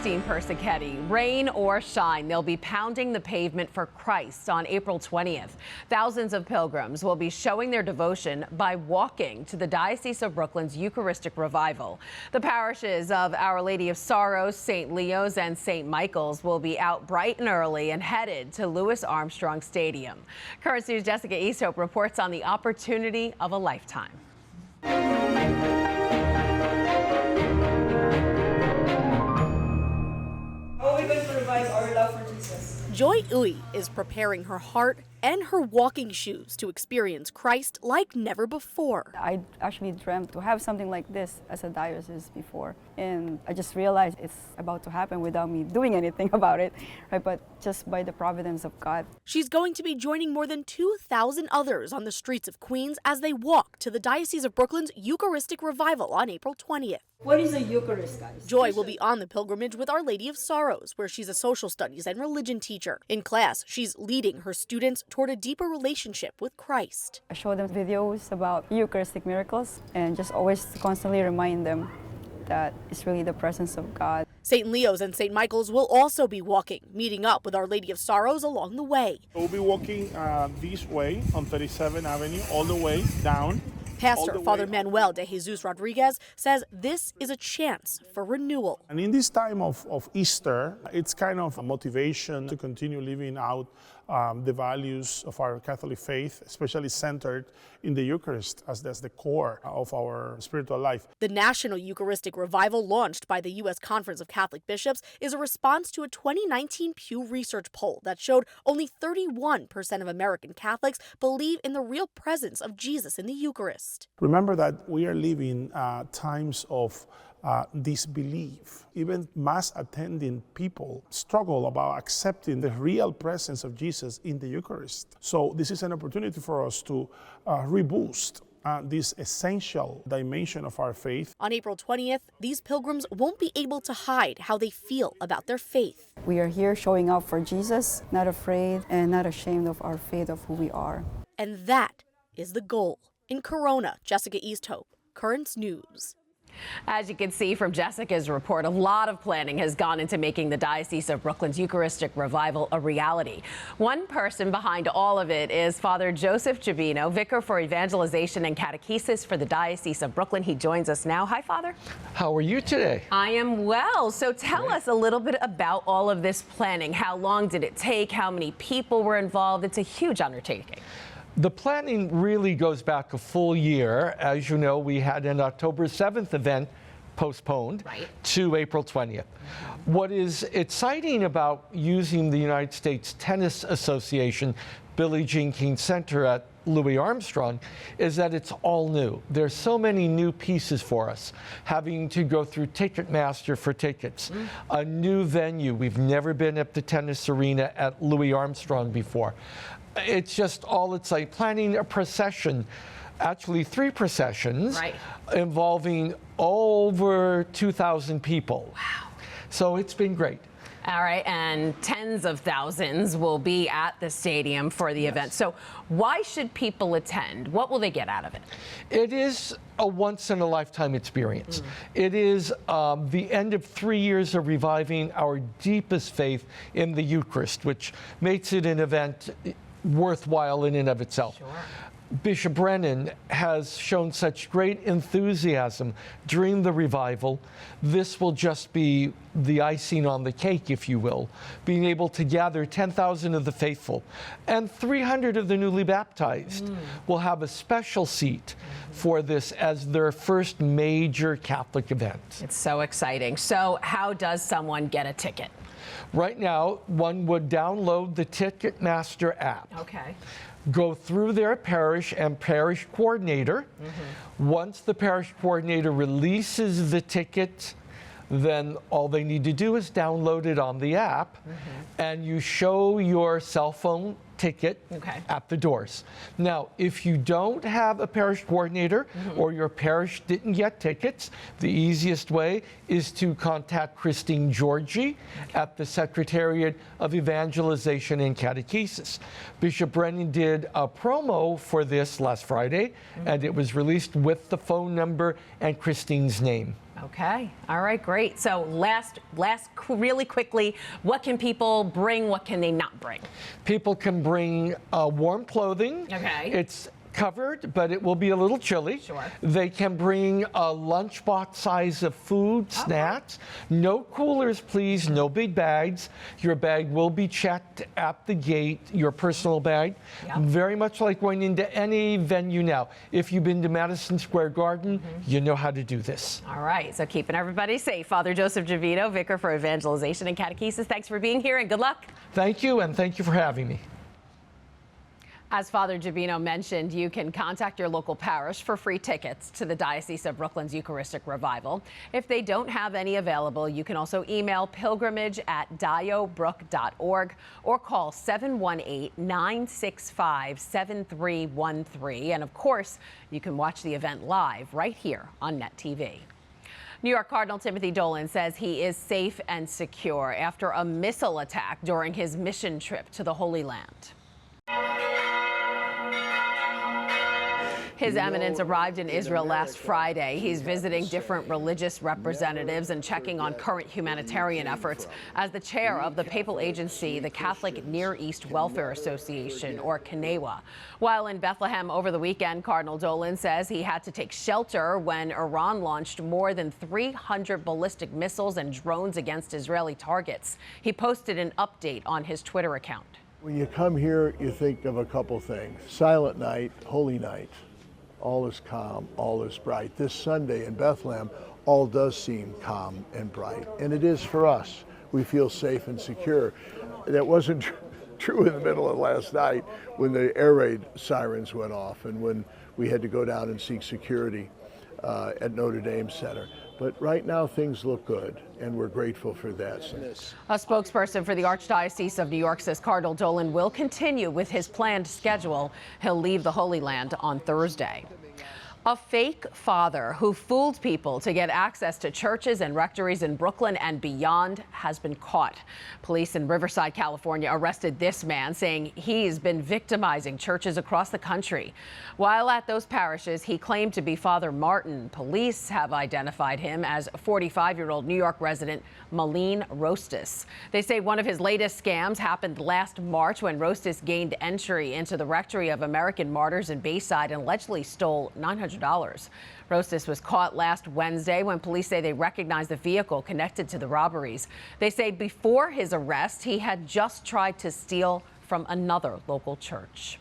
Christine Persichetti. Rain or shine, they'll be pounding the pavement for Christ on April 20th. Thousands of pilgrims will be showing their devotion by walking to the Diocese of Brooklyn's Eucharistic revival. The parishes of Our Lady of Sorrows, St. Leo's, and St. Michael's will be out bright and early and headed to Louis Armstrong Stadium. Current News' Jessica Easthope reports on the opportunity of a lifetime. Our love for Jesus. Joy Uy is preparing her heart and her walking shoes to experience Christ like never before. I actually dreamt to have something like this as a diocese before, and I just realized it's about to happen without me doing anything about it, right? But just by the providence of God. She's going to be joining more than 2,000 others on the streets of Queens as they walk to the Diocese of Brooklyn's Eucharistic revival on April 20th. What is a Eucharist, guys? Joy will be on the pilgrimage with Our Lady of Sorrows, where she's a social studies and religion teacher. In class, she's leading her students toward a deeper relationship with Christ. I show them videos about Eucharistic miracles and just always constantly remind them that it's really the presence of God. St. Leo's and St. Michael's will also be walking, meeting up with Our Lady of Sorrows along the way. We'll be walking this way on 37th Avenue, all the way down. Pastor Father Manuel de Jesus Rodriguez says this is a chance for renewal. And in this time of Easter, it's kind of a motivation to continue living out the values of our Catholic faith, especially centered in the Eucharist as that's the core of our spiritual life. The National Eucharistic Revival, launched by the U.S. Conference of Catholic Bishops, is a response to a 2019 Pew Research poll that showed only 31% of American Catholics believe in the real presence of Jesus in the Eucharist. Remember that we are living times of disbelief. Even mass attending people struggle about accepting the real presence of Jesus in the Eucharist. So this is an opportunity for us to reboost this essential dimension of our faith. On April 20th, these pilgrims won't be able to hide how they feel about their faith. We are here showing up for Jesus, not afraid and not ashamed of our faith, of who we are. And that is the goal. In Corona, Jessica Easthope, Currents News. As you can see from Jessica's report, a lot of planning has gone into making the Diocese of Brooklyn's Eucharistic revival a reality. One person behind all of it is Father Joseph Jabino, Vicar for Evangelization and Catechesis for the Diocese of Brooklyn. He joins us now. Hi, Father. How are you today? I am well. So tell us a little bit about all of this planning. How long did it take? How many people were involved? It's a huge undertaking. The planning really goes back a full year. As you know, we had an October 7th event postponed to April 20th. What is exciting about using the United States Tennis Association Billie Jean King Center at Louis Armstrong is that it's all new. There's so many new pieces for us. Having to go through Ticketmaster for tickets, a new venue. We've never been at the tennis arena at Louis Armstrong before. It's just all exciting. Planning a procession, actually 3 processions, involving over 2,000 people. Wow. So it's been great. All right, and tens of thousands will be at the stadium for the event. So why should people attend? What will they get out of it? It is a once-in-a-lifetime experience. It is the end of 3 years of reviving our deepest faith in the Eucharist, which makes it an event worthwhile in and of itself. Sure. Bishop Brennan has shown such great enthusiasm during the revival. This will just be the icing on the cake, if you will, being able to gather 10,000 of the faithful and 300 of the newly baptized will have a special seat for this as their first major Catholic event. It's so exciting. So how does someone get a ticket? Right now, one would download the Ticketmaster app. Okay. Go through their parish and parish coordinator. Once the parish coordinator releases the ticket, then all they need to do is download it on the app, and you show your cell phone ticket at the doors. Now, if you don't have a parish coordinator or your parish didn't get tickets, the easiest way is to contact Christine Georgie at the Secretariat of Evangelization and Catechesis. Bishop Brennan did a promo for this last Friday, and it was released with the phone number and Christine's name. Okay. All right, great. So really quickly, what can people bring? What can they not bring? People can bring warm clothing. Okay. It's covered, but it will be a little chilly. Sure. They can bring a lunchbox size of food, snacks. No coolers, please. No big bags. Your bag will be checked at the gate, your personal bag. Yep. Very much like going into any venue now. If you've been to Madison Square Garden, you know how to do this. All right. So keeping everybody safe. Father Joseph Jovito, Vicar for Evangelization and Catechesis, thanks for being here and good luck. Thank you, and thank you for having me. As Father Jovito mentioned, you can contact your local parish for free tickets to the Diocese of Brooklyn's Eucharistic Revival. If they don't have any available, you can also email pilgrimage@diobrook.org or call 718-965-7313. And of course, you can watch the event live right here on Net TV. New York Cardinal Timothy Dolan says he is safe and secure after a missile attack during his mission trip to the Holy Land. His Eminence arrived in Israel last Friday. He's visiting different religious representatives and checking on current humanitarian efforts as the chair of the papal agency, the Catholic Near East Welfare Association, or CNEWA. While in Bethlehem over the weekend, Cardinal Dolan says he had to take shelter when Iran launched more than 300 ballistic missiles and drones against Israeli targets. He posted an update on his Twitter account. When you come here, you think of a couple things. Silent night, holy night. All is calm, all is bright. This Sunday in Bethlehem, all does seem calm and bright. And it is for us. We feel safe and secure. That wasn't true in the middle of last night when the air raid sirens went off and when we had to go down and seek security at Notre Dame Center. But right now things look good, and we're grateful for that. A spokesperson for the Archdiocese of New York says Cardinal Dolan will continue with his planned schedule. He'll leave the Holy Land on Thursday. A fake father who fooled people to get access to churches and rectories in Brooklyn and beyond has been caught. Police in Riverside, California arrested this man, saying he's been victimizing churches across the country. While at those parishes, he claimed to be Father Martin. Police have identified him as 45-year-old New York resident Malin Rostas. They say one of his latest scams happened last March when Rostas gained entry into the Rectory of American Martyrs in Bayside and allegedly stole $900. Rostas was caught last Wednesday when police say they recognized the vehicle connected to the robberies. They say before his arrest, he had just tried to steal from another local church.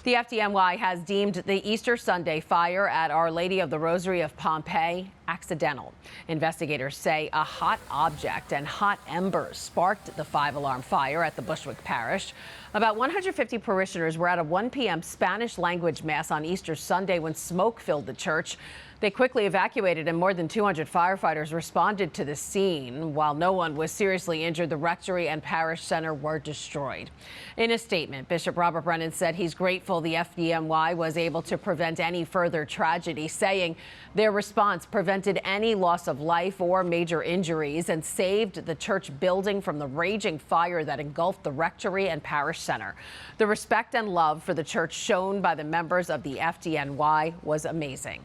The FDNY has deemed the Easter Sunday fire at Our Lady of the Rosary of Pompeii accidental. Investigators say a hot object and hot embers sparked the 5-alarm fire at the Bushwick Parish. About 150 parishioners were at a 1 p.m. Spanish language mass on Easter Sunday when smoke filled the church. They quickly evacuated and more than 200 firefighters responded to the scene. While no one was seriously injured, the rectory and parish center were destroyed. In a statement, Bishop Robert Brennan said he's grateful the FDNY was able to prevent any further tragedy, saying their response prevented any loss of life or major injuries and saved the church building from the raging fire that engulfed the rectory and parish center. The respect and love for the church shown by the members of the FDNY was amazing.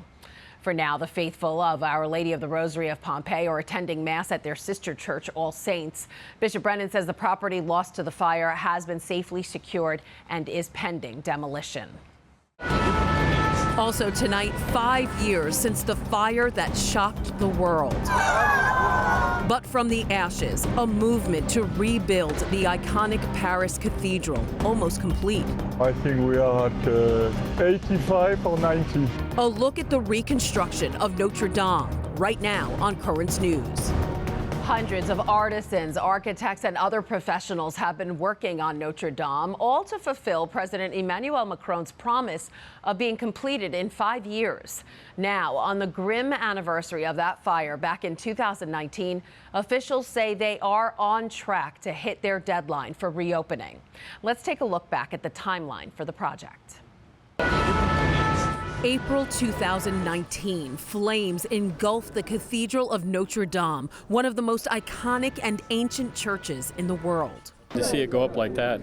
For now, the faithful of Our Lady of the Rosary of Pompeii are attending Mass at their sister church, All Saints. Bishop Brennan says the property lost to the fire has been safely secured and is pending demolition. Also tonight, 5 years since the fire that shocked the world. But from the ashes, a movement to rebuild the iconic Paris Cathedral, almost complete. I think we are at 85 or 90. A look at the reconstruction of Notre Dame, right now on Currents News. Hundreds of artisans, architects, and other professionals have been working on Notre Dame, all to fulfill President Emmanuel Macron's promise of being completed in 5 years. Now, on the grim anniversary of that fire back in 2019, officials say they are on track to hit their deadline for reopening. Let's take a look back at the timeline for the project. April 2019, flames engulfed the Cathedral of Notre Dame, one of the most iconic and ancient churches in the world. To see it go up like that,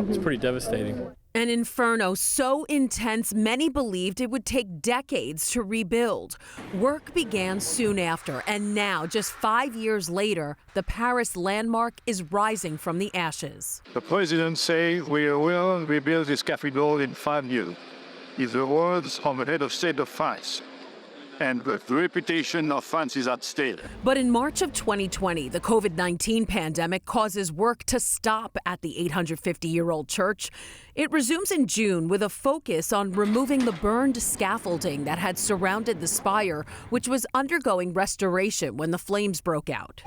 it's pretty devastating. An inferno so intense, many believed it would take decades to rebuild. Work began soon after, and now, just 5 years later, the Paris landmark is rising from the ashes. The president say we will rebuild this cathedral in 5 years. It's the words of the head of state of France. And the reputation of France is at stake. But in March of 2020, the COVID-19 pandemic causes work to stop at the 850-year-old church. It resumes in June with a focus on removing the burned scaffolding that had surrounded the spire, which was undergoing restoration when the flames broke out.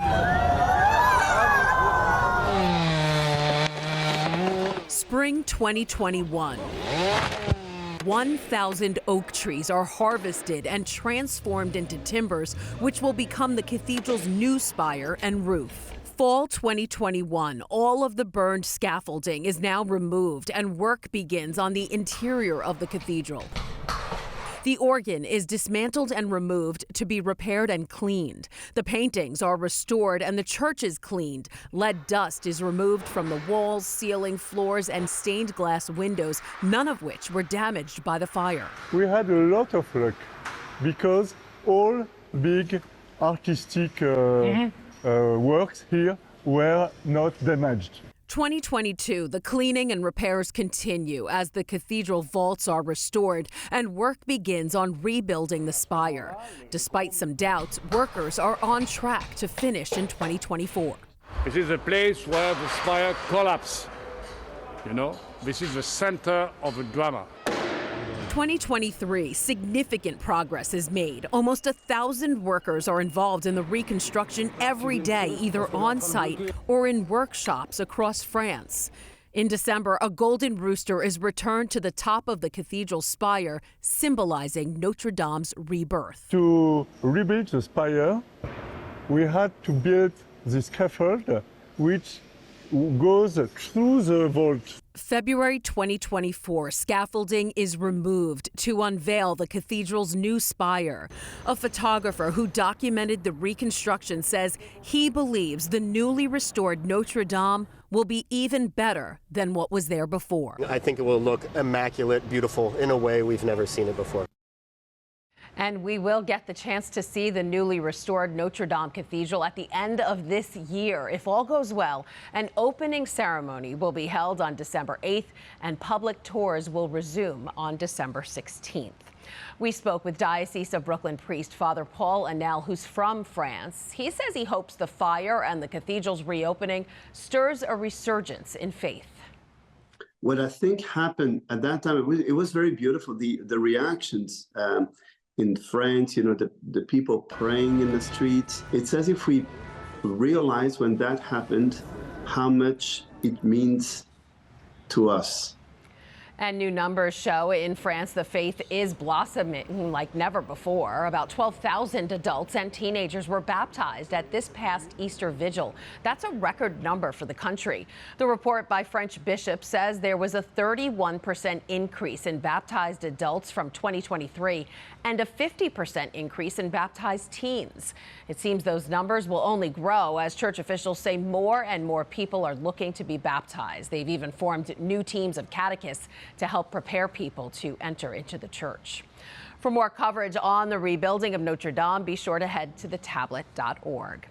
Spring 2021. 1,000 oak trees are harvested and transformed into timbers, which will become the cathedral's new spire and roof. Fall 2021, all of the burned scaffolding is now removed and work begins on the interior of the cathedral. The organ is dismantled and removed to be repaired and cleaned. The paintings are restored and the church is cleaned. Lead dust is removed from the walls, ceiling, floors, and stained glass windows, none of which were damaged by the fire. We had a lot of luck because all big artistic works here were not damaged. 2022, the cleaning and repairs continue as the cathedral vaults are restored and work begins on rebuilding the spire. Despite some doubts, workers are on track to finish in 2024. This is a place where the spire collapsed. You know, this is the center of a drama. 2023, significant progress is made. Almost 1,000 workers are involved in the reconstruction every day, either on site or in workshops across France. In December, a golden rooster is returned to the top of the cathedral spire, symbolizing Notre Dame's rebirth. To rebuild the spire, we had to build this scaffold, which goes through the vault. February 2024, scaffolding is removed to unveil the cathedral's new spire. A photographer who documented the reconstruction says he believes the newly restored Notre Dame will be even better than what was there before. I think it will look immaculate, beautiful, in a way we've never seen it before. And we will get the chance to see the newly restored Notre Dame Cathedral at the end of this year. If all goes well, an opening ceremony will be held on December 8th and public tours will resume on December 16th. We spoke with Diocese of Brooklyn priest Father Paul Annel, who's from France. He says he hopes the fire and the cathedral's reopening stirs a resurgence in faith. What I think happened at that time, it was very beautiful, the reactions. In France, you know, the people praying in the streets. It's as if we realize when that happened how much it means to us. And new numbers show in France the faith is blossoming like never before. About 12,000 adults and teenagers were baptized at this past Easter Vigil. That's a record number for the country. The report by French bishops says there was a 31% increase in baptized adults from 2023 and a 50% increase in baptized teens. It seems those numbers will only grow as church officials say more and more people are looking to be baptized. They've even formed new teams of catechists to help prepare people to enter into the church. For more coverage on the rebuilding of Notre Dame, be sure to head to thetablet.org.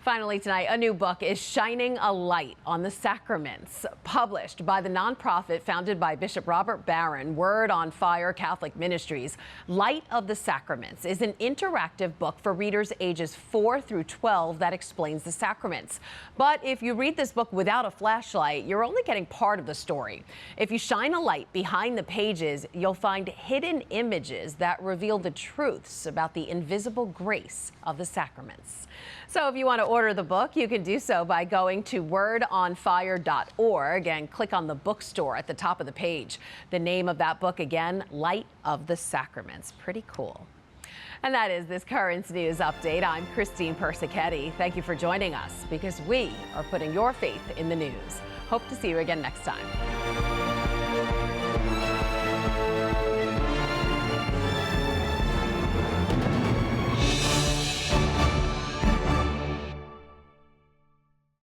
Finally tonight, a new book is shining a light on the sacraments. Published by the nonprofit founded by Bishop Robert Barron, Word on Fire Catholic Ministries, Light of the Sacraments is an interactive book for readers ages 4 through 12 that explains the sacraments. But if you read this book without a flashlight, you're only getting part of the story. If you shine a light behind the pages, you'll find hidden images that reveal the truths about the invisible grace of the sacraments. So if you want to order the book, you can do so by going to wordonfire.org and click on the bookstore at the top of the page. The name of that book again, Light of the Sacraments. Pretty cool. And that is this Currents News Update. I'm Christine Persichetti. Thank you for joining us because we are putting your faith in the news. Hope to see you again next time.